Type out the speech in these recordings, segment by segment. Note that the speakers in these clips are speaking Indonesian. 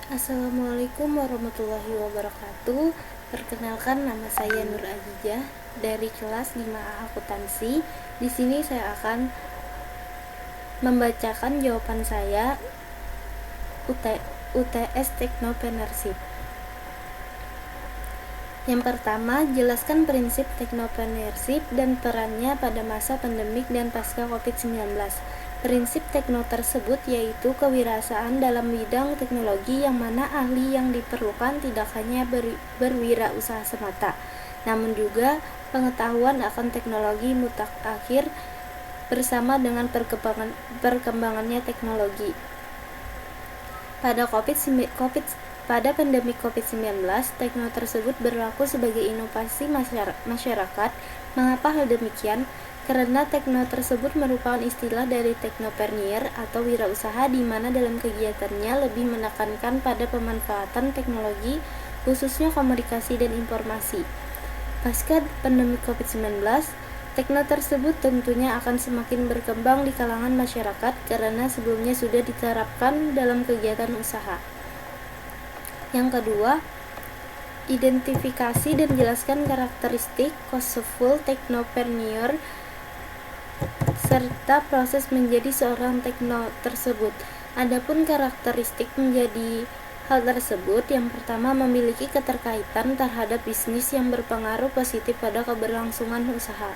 Assalamualaikum warahmatullahi wabarakatuh. Perkenalkan, nama saya Nur Azizah dari kelas 5A Akuntansi. Di sini saya akan membacakan jawaban saya UTS Technopreneurship. Yang pertama, jelaskan prinsip Technopreneurship dan perannya pada masa pandemik dan pasca COVID-19. Prinsip tekno tersebut yaitu kewirausahaan dalam bidang teknologi yang mana ahli yang diperlukan tidak hanya berwirausaha semata, namun juga pengetahuan akan teknologi mutakhir bersama dengan perkembangannya teknologi. Pada pandemi COVID-19, tekno tersebut berlaku sebagai inovasi masyarakat. Mengapa hal demikian? Karena tekno tersebut merupakan istilah dari teknopreneur atau wirausaha di mana dalam kegiatannya lebih menekankan pada pemanfaatan teknologi, khususnya komunikasi dan informasi. Pasca pandemi COVID-19, tekno tersebut tentunya akan semakin berkembang di kalangan masyarakat karena sebelumnya sudah diterapkan dalam kegiatan usaha. Yang kedua, identifikasi dan jelaskan karakteristik successful technopreneur serta proses menjadi seorang tekno tersebut. Adapun karakteristik menjadi hal tersebut, yang pertama memiliki keterkaitan terhadap bisnis yang berpengaruh positif pada keberlangsungan usaha.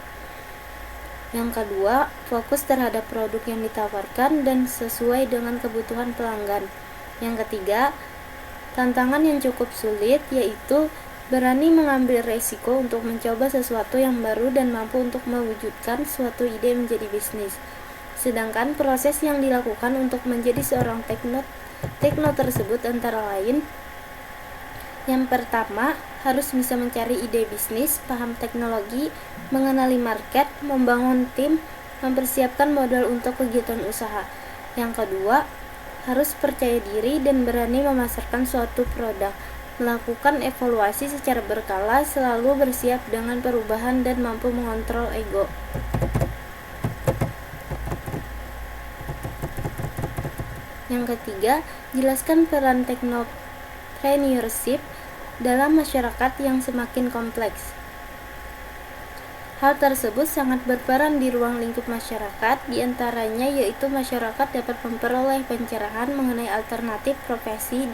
Yang kedua, fokus terhadap produk yang ditawarkan dan sesuai dengan kebutuhan pelanggan. Yang ketiga, tantangan yang cukup sulit, yaitu berani mengambil resiko untuk mencoba sesuatu yang baru dan mampu untuk mewujudkan suatu ide menjadi bisnis. Sedangkan proses yang dilakukan untuk menjadi seorang tekno tersebut antara lain: yang pertama, harus bisa mencari ide bisnis, paham teknologi, mengenali market, membangun tim, mempersiapkan modal untuk kegiatan usaha. Yang kedua, harus percaya diri dan berani memasarkan suatu produk, melakukan evaluasi secara berkala, selalu bersiap dengan perubahan dan mampu mengontrol ego. Yang ketiga, jelaskan peran technopreneurship dalam masyarakat yang semakin kompleks. Hal tersebut sangat berperan di ruang lingkup masyarakat, diantaranya yaitu masyarakat dapat memperoleh pencerahan mengenai alternatif profesi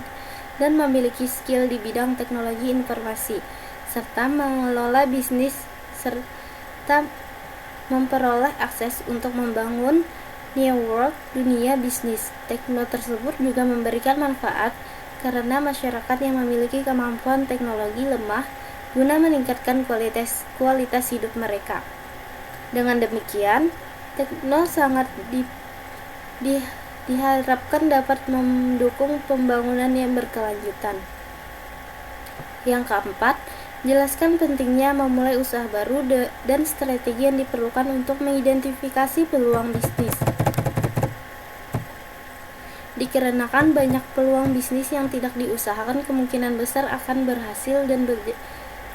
dan memiliki skill di bidang teknologi informasi, serta mengelola bisnis, serta memperoleh akses untuk membangun network dunia bisnis. Tekno tersebut juga memberikan manfaat karena masyarakat yang memiliki kemampuan teknologi lemah guna meningkatkan kualitas hidup mereka. Dengan demikian, tekno sangat diharapkan dapat mendukung pembangunan yang berkelanjutan. Yang keempat, jelaskan pentingnya memulai usaha baru dan strategi yang diperlukan untuk mengidentifikasi peluang bisnis. Dikarenakan banyak peluang bisnis yang tidak diusahakan kemungkinan besar akan berhasil dan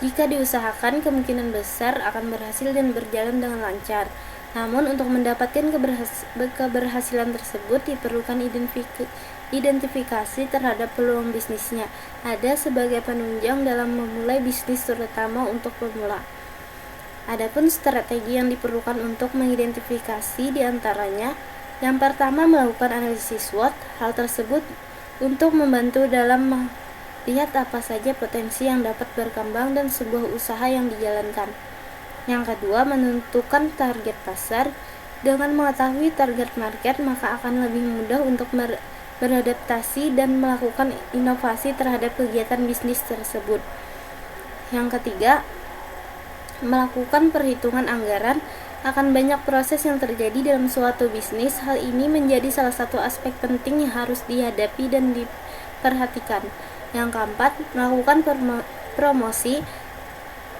jika diusahakan kemungkinan besar akan berhasil dan berjalan dengan lancar. Namun untuk mendapatkan keberhasilan tersebut diperlukan identifikasi terhadap peluang bisnisnya. Ada sebagai penunjang dalam memulai bisnis terutama untuk pemula. Adapun strategi yang diperlukan untuk mengidentifikasi diantaranya: yang pertama, melakukan analisis SWOT. Hal tersebut untuk membantu dalam melihat apa saja potensi yang dapat berkembang dan sebuah usaha yang dijalankan. Yang kedua, menentukan target pasar. Dengan mengetahui target market, maka akan lebih mudah untuk beradaptasi dan melakukan inovasi terhadap kegiatan bisnis tersebut. Yang ketiga, melakukan perhitungan anggaran. Akan banyak proses yang terjadi dalam suatu bisnis. Hal ini menjadi salah satu aspek penting yang harus dihadapi dan diperhatikan. Yang keempat, melakukan promosi.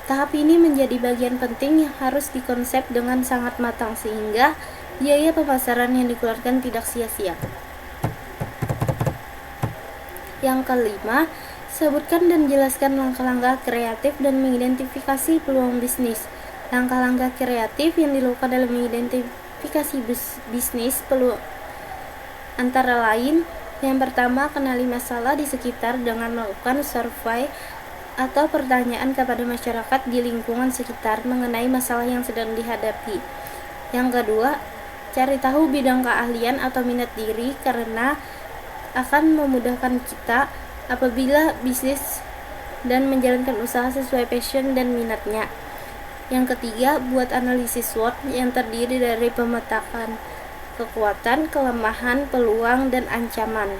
Tahap ini menjadi bagian penting yang harus dikonsep dengan sangat matang sehingga biaya pemasaran yang dikeluarkan tidak sia-sia. Yang kelima, sebutkan dan jelaskan langkah-langkah kreatif dan mengidentifikasi peluang bisnis. Langkah-langkah kreatif yang dilakukan dalam mengidentifikasi bisnis antara lain Yang pertama, kenali masalah di sekitar dengan melakukan survei atau pertanyaan kepada masyarakat di lingkungan sekitar mengenai masalah yang sedang dihadapi. Yang kedua, cari tahu bidang keahlian atau minat diri karena akan memudahkan kita apabila bisnis dan menjalankan usaha sesuai passion dan minatnya. Yang ketiga, buat analisis SWOT yang terdiri dari pemetaan kekuatan, kelemahan, peluang, dan ancaman.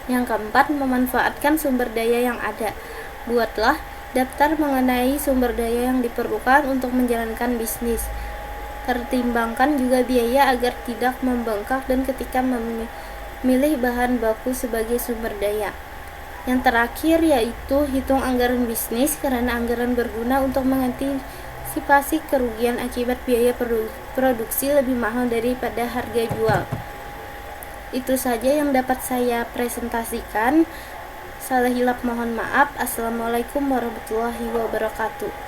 Yang keempat, memanfaatkan sumber daya yang ada. Buatlah daftar mengenai sumber daya yang diperlukan untuk menjalankan bisnis. Pertimbangkan juga biaya agar tidak membengkak dan ketika memilih bahan baku sebagai sumber daya. Yang terakhir yaitu hitung anggaran bisnis karena anggaran berguna untuk mengantisipasi kerugian akibat biaya produksi lebih mahal daripada harga jual. Itu saja yang dapat saya presentasikan. Salah hilap mohon maaf. Assalamualaikum warahmatullahi wabarakatuh.